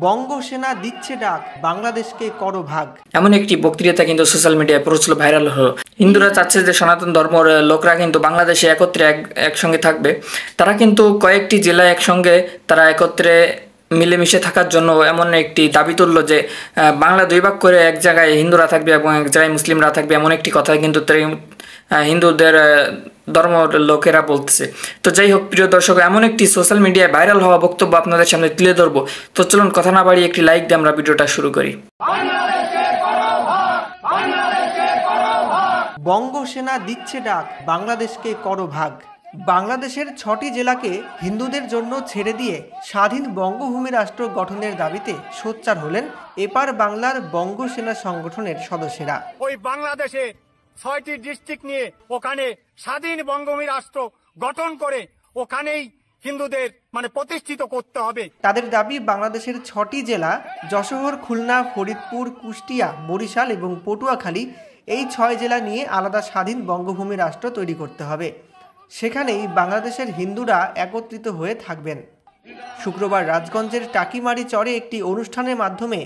বঙ্গ সেনা দিচ্ছে ডাক, বাংলাদেশকে করো ভাগ। এমন একটি বক্তৃতা কিন্তু সোশ্যাল মিডিয়ায় প্রচুর ভাইরাল হলো। হিন্দুরা চাচ্ছে যে সনাতন ধর্মের লোকরা কিন্তু বাংলাদেশে একত্রে একসঙ্গে থাকবে। তারা কিন্তু কয়েকটি জেলায় একসঙ্গে তারা একত্রে মিলেমিশে থাকার জন্য এমন একটি দাবি তুললো যে বাংলা দুই ভাগ করে এক জায়গায় হিন্দুরা থাকবে এবং এক জায়গায় মুসলিমরা থাকবে, এমন একটি কথা কিন্তু হিন্দুদের ধর্ম লোকেরা বলতেছে। তো যাই হোক প্রিয় দর্শক, এমন একটি সোশ্যাল মিডিয়ায় ভাইরাল হওয়া বক্তব্য আপনাদের সামনে তুলে ধরবো। তো চলুন কথা না বাড়িয়ে একটি লাইক দিয়ে আমরা ভিডিওটা শুরু করি। বঙ্গ সেনা দিচ্ছে ডাক, বাংলাদেশকে করো ভাগ। বাংলাদেশের 6টি জেলাকে হিন্দুদের জন্য ছেড়ে দিয়ে স্বাধীন বঙ্গভূমি রাষ্ট্র গঠনের দাবিতে সোচ্চার হলেন এপার বাংলার বঙ্গ সেনা সংগঠনের সদস্যরা। ওই বাংলাদেশে 6টি ডিস্ট্রিক্ট নিয়ে ওখানে স্বাধীন বঙ্গভূমি রাষ্ট্র গঠন করে ওখানেই হিন্দুদের প্রতিষ্ঠিত করতে হবে। তাদের দাবি বাংলাদেশের 6টি জেলা যশোর, খুলনা, ফরিদপুর, কুষ্টিয়া, বরিশাল এবং পটুয়াখালী, এই 6 জেলা নিয়ে আলাদা স্বাধীন বঙ্গভূমি রাষ্ট্র তৈরি করতে হবে। সেখানেই বাংলাদেশের হিন্দুরা একত্রিত হয়ে থাকবেন। শুক্রবার রাজগঞ্জের টাকিমারি চরে একটি অনুষ্ঠানের মাধ্যমে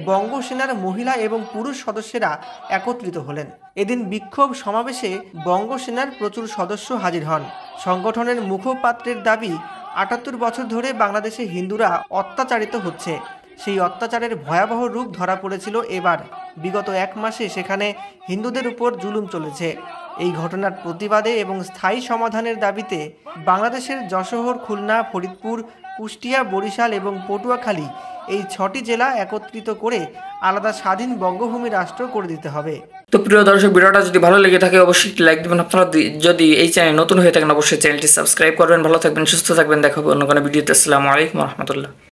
বঙ্গ সেনার মহিলা এবং পুরুষ সদস্যরা একত্রিত হলেন। এদিন বিক্ষোভ সমাবেশে বঙ্গ সেনার প্রচুর সদস্য হাজির হন। সংগঠনের মুখপাত্রের দাবি, 78 বছর ধরে বাংলাদেশে হিন্দুরা অত্যাচারিত হচ্ছে। সেই অত্যাচারের ভয়াবহ রূপ ধরা পড়েছিল এবার। বিগত 1 মাসে সেখানে হিন্দুদের উপর জুলুম চলেছে। এই ঘটনার প্রতিবাদে এবং স্থায়ী সমাধানের দাবিতে বাংলাদেশের যশোর, খুলনা, ফরিদপুর, কুষ্টিয়া, বরিশাল এবং পটুয়াখালী, এই 6টি জেলা একত্রিত করে আলাদা স্বাধীন বঙ্গভূমি রাষ্ট্র করে দিতে হবে। তো প্রিয় দর্শক, ভিডিওটা যদি ভালো লেগে থাকে অবশ্যই লাইক দেবেন। আপনারা যদি এই চ্যানেল নতুন হয়ে থাকেন অবশ্যই চ্যানেলটি সাবস্ক্রাইব করবেন। ভালো থাকবেন, সুস্থ থাকবেন। দেখা হবে অন্য কোনো ভিডিওতে। আসসালামু আলাইকুম রহমতুল্লাহ।